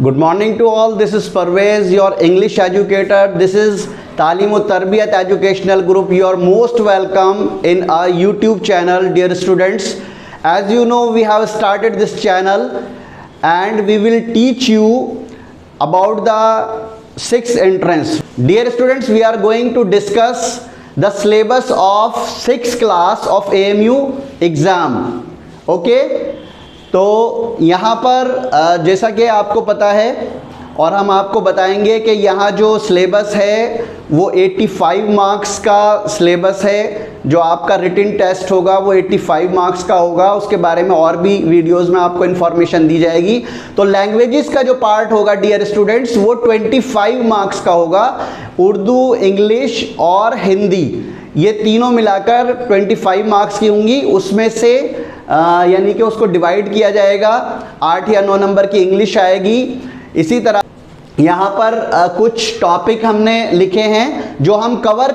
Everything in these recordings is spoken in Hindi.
Good morning to all. This is Parvez, your English educator. This is Talim Tarbiyat Educational Group. You are most welcome in our YouTube channel, dear students. As you know, we have started this channel and we will teach you about the 6th entrance. Dear students, we are going to discuss the syllabus of 6th class of AMU exam. Okay? तो यहाँ पर जैसा कि आपको पता है और हम आपको बताएंगे कि यहाँ जो सिलेबस है वो 85 मार्क्स का सिलेबस है। जो आपका रिटन टेस्ट होगा वो 85 मार्क्स का होगा। उसके बारे में और भी वीडियोस में आपको इन्फॉर्मेशन दी जाएगी। तो लैंग्वेजेस का जो पार्ट होगा डियर स्टूडेंट्स वो 25 मार्क्स का होगा। उर्दू, इंग्लिश और हिंदी ये तीनों मिलाकर 25 मार्क्स की होंगी। उसमें से यानी कि उसको डिवाइड किया जाएगा। 8 या 9 नंबर की इंग्लिश आएगी। इसी तरह यहाँ पर कुछ टॉपिक हमने लिखे हैं जो हम कवर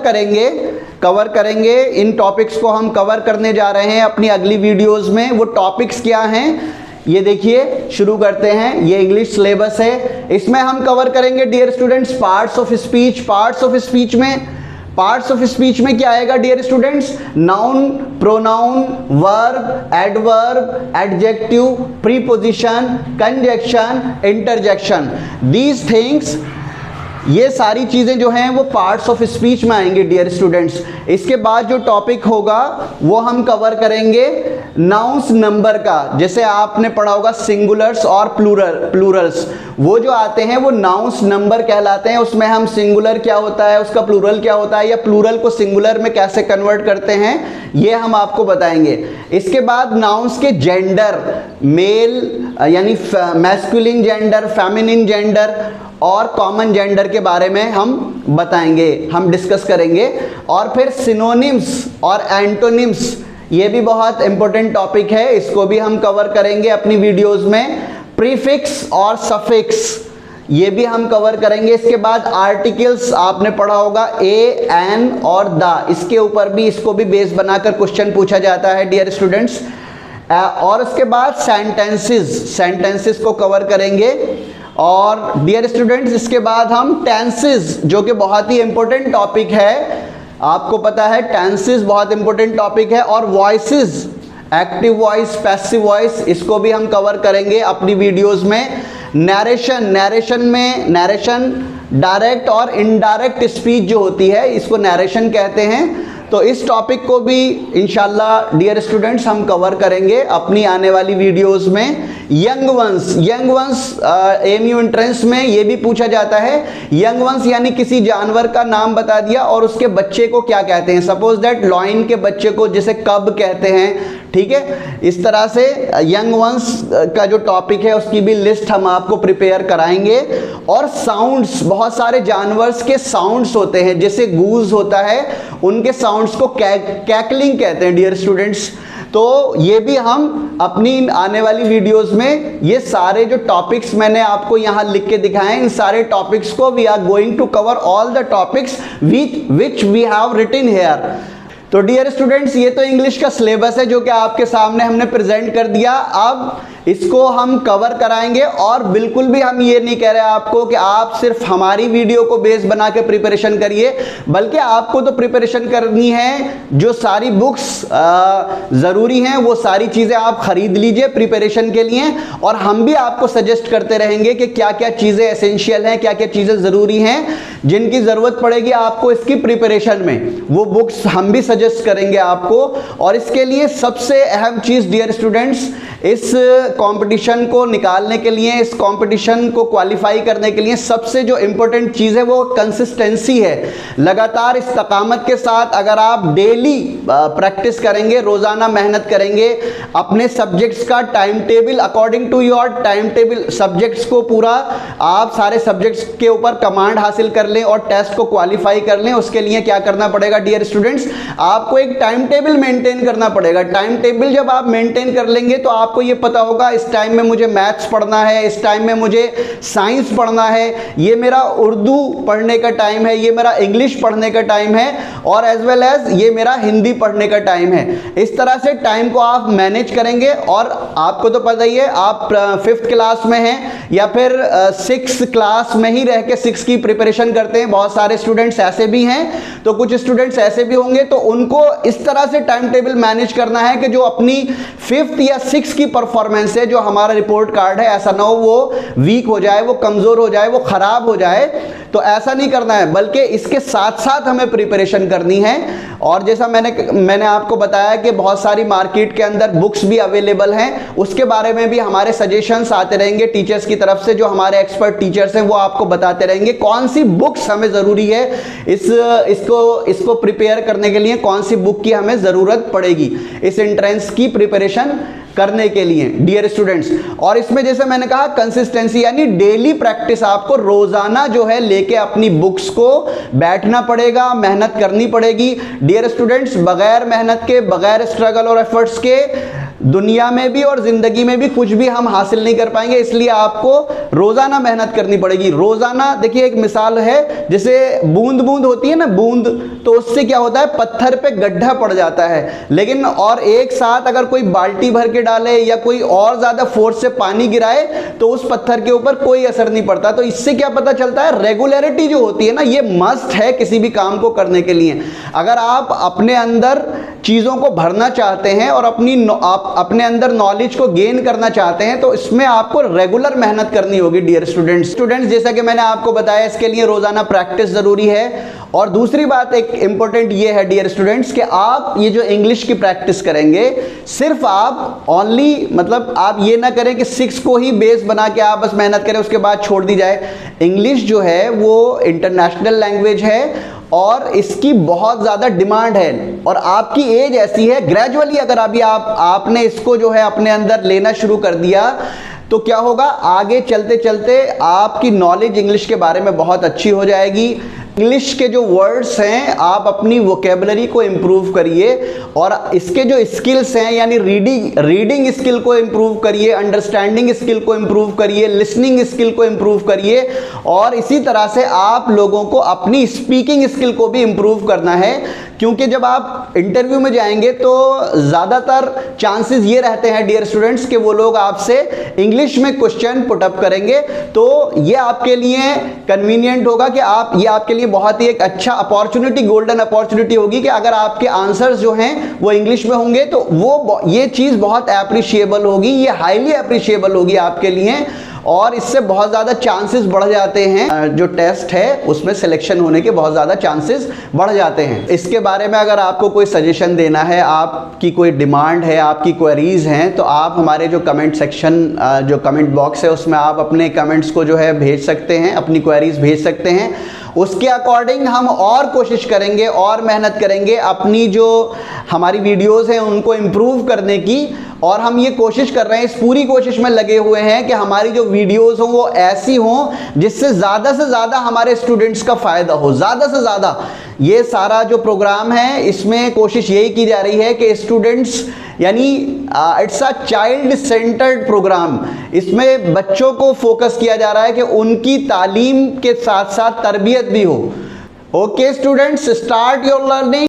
करेंगे। इन टॉपिक्स को हम कवर करने जा रहे हैं अपनी अगली वीडियोस में। वो टॉपिक्स क्या हैं ये देखिए, शुरू करते हैं। ये इंग्लिश सिलेबस है, इसमें हम कवर करेंगे dear students parts of speech. Parts of speech में क्या आएगा dear students? Noun, pronoun, verb, adverb, adjective, preposition, conjunction, interjection, these things, ये सारी चीज़ें जो हैं वो पार्ट्स ऑफ स्पीच में आएंगे डियर स्टूडेंट्स। इसके बाद जो टॉपिक होगा वो हम कवर करेंगे नाउन्स नंबर का। जैसे आपने पढ़ा होगा सिंगुलर्स और प्लूरल्स, वो जो आते हैं वो नाउन्स नंबर कहलाते हैं। उसमें हम सिंगुलर क्या होता है, उसका प्लूरल क्या होता है, या प्लूरल को सिंगुलर में कैसे कन्वर्ट करते हैं, ये हम आपको बताएंगे। इसके बाद नाउन्स के जेंडर, मेल यानी मैस्कुलिन जेंडर, फेमिनिन जेंडर और कॉमन जेंडर के बारे में हम बताएंगे, हम डिस्कस करेंगे। और फिर सिनोनिम्स और एंटोनिम्स, ये भी बहुत इंपॉर्टेंट टॉपिक है, इसको भी हम कवर करेंगे अपनी वीडियोस में। प्रीफिक्स और सफिक्स, ये भी हम कवर करेंगे। इसके बाद आर्टिकल्स आपने पढ़ा होगा, ए, एन और द, इसके ऊपर भी, इसको भी बेस बनाकर क्वेश्चन पूछा जाता है डियर स्टूडेंट्स। और उसके बाद सेंटेंसेस को कवर करेंगे। और डियर स्टूडेंट्स इसके बाद हम टेंसेस, जो कि बहुत ही इंपॉर्टेंट टॉपिक है, आपको पता है टेंसेस बहुत इंपॉर्टेंट टॉपिक है। और voices, active voice, passive voice, इसको भी हम कवर करेंगे अपनी वीडियोस में। नैरेशन डायरेक्ट और इनडायरेक्ट स्पीच जो होती है इसको नैरेशन कहते हैं। तो इस टॉपिक को भी इंशाल्लाह डियर स्टूडेंट्स हम कवर करेंगे अपनी आने वाली वीडियोस में। यंग वंस एमयू एंट्रेंस में ये भी पूछा जाता है। यंग वंस यानी किसी जानवर का नाम बता दिया और उसके बच्चे को क्या कहते हैं। सपोज दैट लॉइन के बच्चे को जैसे कब कहते हैं, ठीक है। इस तरह से यंग वंस का जो टॉपिक है उसकी भी लिस्ट हम आपको प्रिपेयर कराएंगे। और साउंड्स, बहुत सारे जानवर्स के साउंड्स होते हैं, जैसे गूज होता है, उनके साउंड्स को कैकलिंग कहते हैं डियर स्टूडेंट्स। तो ये भी हम अपनी आने वाली वीडियोस में, ये सारे जो टॉपिक्स मैंने आपको यहाँ लिख के दिखाए हैं, इन सारे टॉपिक्स को we are going to cover all the topics which we have written here. तो डियर स्टूडेंट्स ये तो इंग्लिश का सिलेबस है जो कि आपके सामने हमने प्रेजेंट कर दिया। अब इसको हम कवर कराएंगे और बिल्कुल भी हम ये नहीं कह रहे आपको कि आप सिर्फ हमारी वीडियो को बेस बना के प्रिपरेशन करिए, बल्कि आपको तो प्रिपरेशन करनी है। जो सारी बुक्स ज़रूरी हैं वो सारी चीज़ें आप ख़रीद लीजिए प्रिपरेशन के लिए। और हम भी आपको सजेस्ट करते रहेंगे कि क्या क्या चीज़ें एसेंशियल हैं, क्या क्या चीज़ें ज़रूरी हैं, जिनकी ज़रूरत पड़ेगी आपको इसकी प्रिपरेशन में, वो बुक्स हम भी सजेस्ट करेंगे आपको। और इसके लिए सबसे अहम चीज़ डियर स्टूडेंट्स, इस कंपटीशन को निकालने के लिए, इस कंपटीशन को क्वालिफाई करने के लिए सबसे जो इम्पोर्टेंट चीज़ है वो कंसिस्टेंसी है। लगातार इस्तकामत के साथ अगर आप डेली प्रैक्टिस करेंगे, रोज़ाना मेहनत करेंगे, अपने सब्जेक्ट्स का time table according to your time table, subjects को पूरा आप सारे सब्जेक्ट्स के ऊपर कमांड हासिल कर लें और टेस्ट को क्वालिफाई कर लें। उसके लिए क्या करना पड़ेगा डियर स्टूडेंट्स, आपको एक टाइम टेबल मेंटेन करना पड़ेगा। टाइम टेबल जब आप मेंटेन कर लेंगे तो आपको ये पता होगा होगा इस टाइम में मुझे मैथ्स पढ़ना है, इस टाइम में मुझे साइंस पढ़ना है, ये मेरा उर्दू पढ़ने का टाइम है, ये मेरा इंग्लिश पढ़ने का टाइम है, और एज वेल एज ये मेरा हिंदी पढ़ने का टाइम है। इस तरह से टाइम को आप मैनेज करेंगे। और आपको तो पता ही है, आप 5th क्लास में हैं या फिर 6th क्लास में ही रह के 6 की प्रिपरेशन करते हैं, बहुत सारे स्टूडेंट्स ऐसे भी हैं, तो कुछ स्टूडेंट्स ऐसे भी होंगे, तो उनको इस तरह से टाइम टेबल मैनेज करना है कि जो अपनी 5th या 6th की परफॉर्मेंस है, जो हमारा रिपोर्ट कार्ड है, ऐसा ना हो वो वीक हो जाए, वो कमजोर हो जाए, वो खराब हो जाए। तो ऐसा नहीं करना है, बल्कि इसके साथ साथ हमें प्रिपरेशन करनी है। और जैसा मैंने आपको बताया कि बहुत सारी मार्केट के अंदर बुक्स भी अवेलेबल हैं, उसके बारे में भी हमारे सजेशंस आते रहेंगे टीचर्स की तरफ से, जो हमारे एक्सपर्ट टीचर्स हैं वो आपको बताते रहेंगे कौन सी बुक्स हमें ज़रूरी है इसको प्रिपेयर करने के लिए, कौन सी बुक की हमें ज़रूरत पड़ेगी इस एंट्रेंस की प्रिपरेशन करने के लिए डियर स्टूडेंट्स। और इसमें जैसे मैंने कहा कंसिस्टेंसी यानी डेली प्रैक्टिस, आपको रोजाना जो है लेके अपनी बुक्स को बैठना पड़ेगा, मेहनत करनी पड़ेगी डियर स्टूडेंट्स। बगैर मेहनत के, बगैर स्ट्रगल और एफर्ट्स के दुनिया में भी और जिंदगी में भी कुछ भी हम हासिल नहीं कर पाएंगे, इसलिए आपको रोजाना मेहनत करनी पड़ेगी। रोजाना देखिए, एक मिसाल है, जैसे बूंद बूंद होती है ना, बूंद, तो उससे क्या होता है, पत्थर पे गड्ढा पड़ जाता है। लेकिन और एक साथ अगर कोई बाल्टी भर के डाले या कोई और ज्यादा फोर्स से पानी गिराए तो उस पत्थर के ऊपर कोई असर नहीं पड़ता। तो इससे क्या पता चलता है, रेगुलरिटी जो होती है ना, ये मस्ट है किसी भी काम को करने के लिए। अगर आप अपने अंदर चीजों को भरना चाहते हैं और अपने अंदर नॉलेज को गेन करना चाहते हैं, तो इसमें आपको रेगुलर मेहनत करनी होगी डियर स्टूडेंट्स। जैसा कि मैंने आपको बताया, इसके लिए रोजाना प्रैक्टिस जरूरी है। और दूसरी बात एक इंपॉर्टेंट ये है डियर स्टूडेंट्स कि आप ये जो इंग्लिश की प्रैक्टिस करेंगे, सिर्फ आप ओनली मतलब आप ये ना करें कि 6 को ही बेस बना के आप बस मेहनत करें उसके बाद छोड़ दी जाए। इंग्लिश जो है वो इंटरनेशनल लैंग्वेज है और इसकी बहुत ज़्यादा डिमांड है, और आपकी एज ऐसी है, ग्रेजुअली अगर अभी आपने इसको जो है अपने अंदर लेना शुरू कर दिया तो क्या होगा, आगे चलते चलते आपकी नॉलेज इंग्लिश के बारे में बहुत अच्छी हो जाएगी। इंग्लिश के जो वर्ड्स हैं, आप अपनी वोकेबलरी को इम्प्रूव करिए, और इसके जो स्किल्स हैं यानी रीडिंग स्किल को इम्प्रूव करिए, अंडरस्टैंडिंग स्किल को इम्प्रूव करिए, लिसनिंग स्किल को इम्प्रूव करिए, और इसी तरह से आप लोगों को अपनी स्पीकिंग स्किल को भी इम्प्रूव करना है। क्योंकि जब आप इंटरव्यू में जाएंगे तो ज़्यादातर चांसेस ये रहते हैं डियर स्टूडेंट्स कि वो लोग आपसे इंग्लिश में क्वेश्चन पुटअप करेंगे, तो ये आपके लिए कन्वीनियंट होगा कि ये आपके लिए बहुत ही एक अच्छा अपॉर्चुनिटी, गोल्डन अपॉर्चुनिटी होगी कि अगर आपके आंसर्स जो हैं वो इंग्लिश में होंगे तो ये चीज़ बहुत अप्रिशिएबल होगी, ये हाईली अप्रिशिएबल होगी आपके लिए, और इससे बहुत ज़्यादा चांसेस बढ़ जाते हैं, जो टेस्ट है उसमें सिलेक्शन होने के बहुत ज़्यादा चांसेस बढ़ जाते हैं। इसके बारे में अगर आपको कोई सजेशन देना है, आपकी कोई डिमांड है, आपकी क्वेरीज हैं, तो आप हमारे जो कमेंट सेक्शन, जो कमेंट बॉक्स है उसमें आप अपने कमेंट्स को जो है भेज सकते हैं, अपनी क्वेरीज भेज सकते हैं। उसके अकॉर्डिंग हम और कोशिश करेंगे और मेहनत करेंगे अपनी जो हमारी वीडियोस हैं उनको इम्प्रूव करने की, और हम ये कोशिश कर रहे हैं, इस पूरी कोशिश में लगे हुए हैं कि हमारी जो वीडियोस हों वो ऐसी हों जिससे ज़्यादा से ज़्यादा हमारे स्टूडेंट्स का फ़ायदा हो, ज़्यादा से ज़्यादा। ये सारा जो प्रोग्राम है इसमें कोशिश यही की जा रही है कि स्टूडेंट्स यानी it's a child centred programme, इसमें बच्चों को फोकस किया जा रहा है कि उनकी तालीम के साथ साथ तरबियत भी हो। Okay students, start your learning.